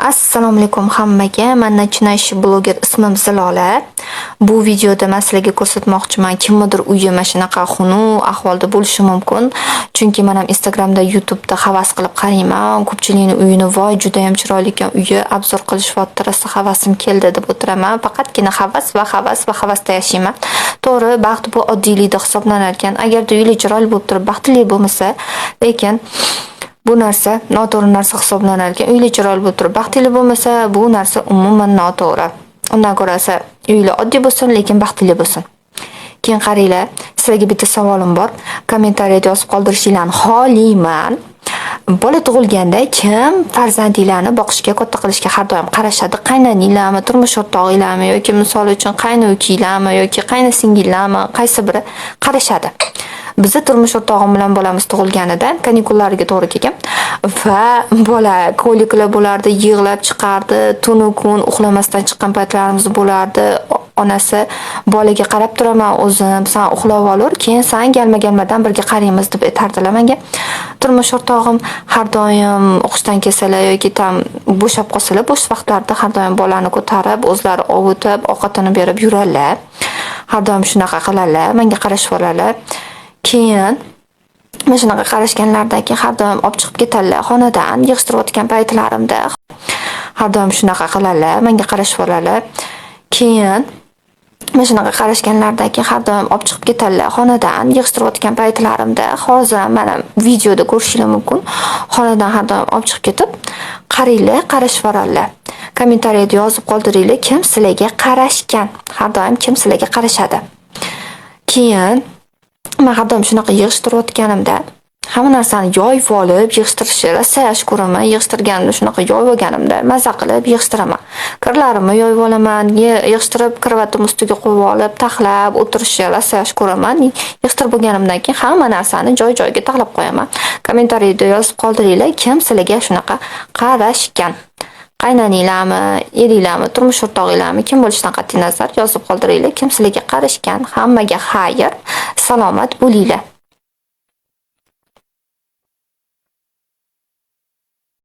Assalomu alaykum hammaga. Men Nachinashi bloger, ismim Zilola. Bu videoda men sizlarga ko'rsatmoqchiman, kimnidir uyi mana shunaqa xunuk ahvolda bo'lishi mumkin. Chunki men ham Instagramda, YouTube'da havas qilib qarayman. Ko'pchilikning uyini voy juda ham chiroyli ekan uyi, obzor qilish xotirasi havasim keldi deb o'tiraman. Faqatgina havasda yashayman. To'g'ri, baxt bu oddiylikda hisoblanar ekan. Agarda uyli chiroyli bo'lib turib baxtli bo'lmasa, lekin bu narsa noto'g'ri narsa hisoblanar ekan. Uyli chiroyli bo'lib turib baxtli bo'lmasa, bu narsa umuman noto'g'ri. Undan ko'rasa, uyli oddiy bo'lsin, lekin baxtli bo'lsin. Keyin qaranglar, sizlarga bitta savolim bor. Kommentariyada yozib qoldirishinglarni xohlayman. Bola tug'ilganda kim farzandinglarni boqishga, katta qilishga har doim qarashadi? Qaynonanglarmi, turmush o'rtog'inglarmi yoki misol uchun qaynukanglarmi yoki qaynasingillarmi, qaysi biri qarashadi? Bizi turmush o'rtog'im bilan bolamiz tug'ilganida kanikullariga to'g'ri kelgan va bola ko'liklar bo'lardi, yig'lab chiqardi, tunu kun uxlamasdan chiqqan paytlarimiz bo'lardi. Onasi bolaga qarab turaman o'zim, sen uxlab olur, keyin sen galma-galmadan birga qaraymiz deb aytardilar menga. Turmush o'rtog'im har doim o'qishdan kelsalar yoki tam bo'shab qolsalar, bo'sh vaqtlarda har doim bolani ko'tarib, o'zlari ovutib, ovqatini berib yurarlar. Har doim shunaqa qiladilar, menga qarashib oladilar. Keyin men shunaqa qarashganlardan keyin har doim olib chiqib ketadilar xonadan yig'ishtirayotgan paytlarimda. Har doim shunaqa qiladilar, menga qarashib oladilar. Keyin men shunaqa qarashganlardan keyin har doim olib chiqib ketadilar xonadan yig'ishtirayotgan paytlarimda. Hozir mana videoda ko'rishingiz mumkin. Xonadan har doim olib chiqib ketib, qaranglar, qarashib oladilar. Kommentariyada yozib qoldiringlar, kim sizlarga qarashgan? Har doim kim sizlarga qarashadi? Keyin men har doim shunaqa yig'ishtirayotganimda hamma narsani yoyib olib yig'ishtirishni rosa yaxshi ko'raman. Yig'ishtirganimda shunaqa yoyib olganimda maza qilib yig'ishtiraman. Kirlarimni yoyib olaman, yig'ishtirib kravatim ustiga qo'yib olib, taxlab o'tirishni rosa yaxshi ko'raman. Yig'ishtirib bo'lganimdan keyin hamma narsani joy-joyiga taxlab qo'yaman. Kommentariyada yozib qoldiringlar, kim sizlarga shunaqa qarashgan? Qaynonanglarmi, eringlarmi, turmush o'rtog'inglarmi, kim bo'lishidan qat'iy nazar yozib qoldiringlar, kim sizlarga qarashgan? Hammaga xayr, salomat bo'linglar.